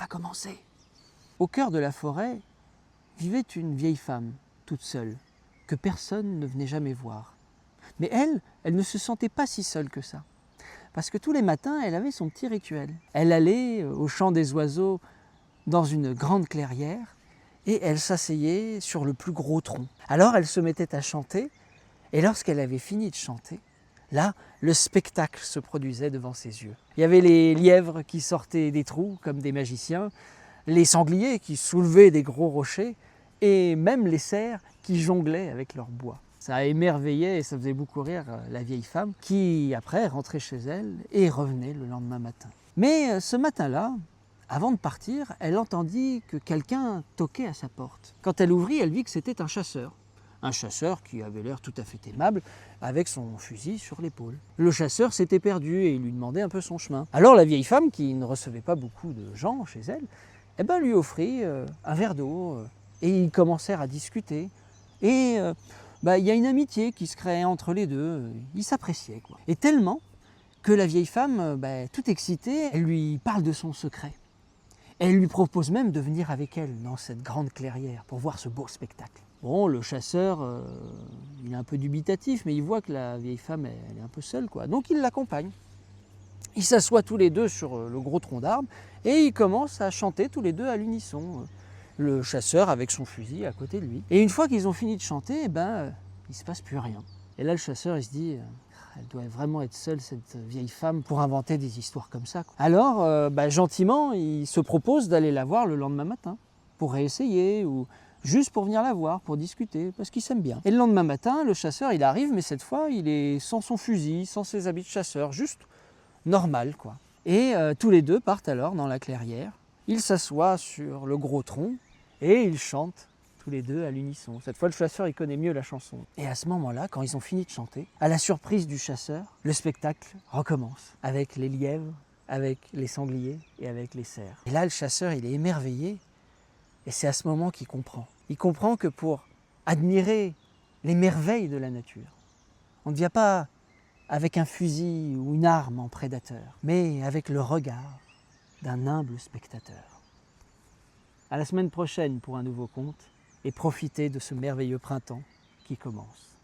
commencé. Au cœur de la forêt vivait une vieille femme, toute seule, que personne ne venait jamais voir. Mais elle ne se sentait pas si seule que ça. Parce que tous les matins, elle avait son petit rituel. Elle allait au chant des oiseaux dans une grande clairière et elle s'asseyait sur le plus gros tronc. Alors elle se mettait à chanter et lorsqu'elle avait fini de chanter, là, le spectacle se produisait devant ses yeux. Il y avait les lièvres qui sortaient des trous comme des magiciens, les sangliers qui soulevaient des gros rochers et même les cerfs qui jonglaient avec leur bois. Ça émerveillait et ça faisait beaucoup rire la vieille femme qui, après, rentrait chez elle et revenait le lendemain matin. Mais ce matin-là, avant de partir, elle entendit que quelqu'un toquait à sa porte. Quand elle ouvrit, elle vit que c'était un chasseur. Un chasseur qui avait l'air tout à fait aimable, avec son fusil sur l'épaule. Le chasseur s'était perdu et il lui demandait un peu son chemin. Alors la vieille femme, qui ne recevait pas beaucoup de gens chez elle, lui offrit un verre d'eau et ils commencèrent à discuter. Et il y a une amitié qui se créait entre les deux, ils s'appréciaient, quoi. Et tellement que la vieille femme, toute excitée, elle lui parle de son secret. Elle lui propose même de venir avec elle dans cette grande clairière pour voir ce beau spectacle. Bon, le chasseur, il est un peu dubitatif, mais il voit que la vieille femme, elle est un peu seule, quoi. Donc il l'accompagne. Ils s'assoient tous les deux sur le gros tronc d'arbre et ils commencent à chanter tous les deux à l'unisson. Le chasseur avec son fusil à côté de lui. Et une fois qu'ils ont fini de chanter, il ne se passe plus rien. Et là, le chasseur, il se dit, elle doit vraiment être seule, cette vieille femme, pour inventer des histoires comme ça, quoi. Alors, gentiment, il se propose d'aller la voir le lendemain matin, pour réessayer, ou juste pour venir la voir, pour discuter, parce qu'ils s'aiment bien. Et le lendemain matin, le chasseur, il arrive, mais cette fois, il est sans son fusil, sans ses habits de chasseur, juste normal, quoi. Et tous les deux partent alors dans la clairière. Ils s'assoient sur le gros tronc, et ils chantent tous les deux à l'unisson. Cette fois, le chasseur, il connaît mieux la chanson. Et à ce moment-là, quand ils ont fini de chanter, à la surprise du chasseur, le spectacle recommence. Avec les lièvres, avec les sangliers et avec les cerfs. Et là, le chasseur, il est émerveillé. Et c'est à ce moment qu'il comprend. Il comprend que pour admirer les merveilles de la nature, on ne vient pas avec un fusil ou une arme en prédateur, mais avec le regard d'un humble spectateur. À la semaine prochaine pour un nouveau conte et profitez de ce merveilleux printemps qui commence.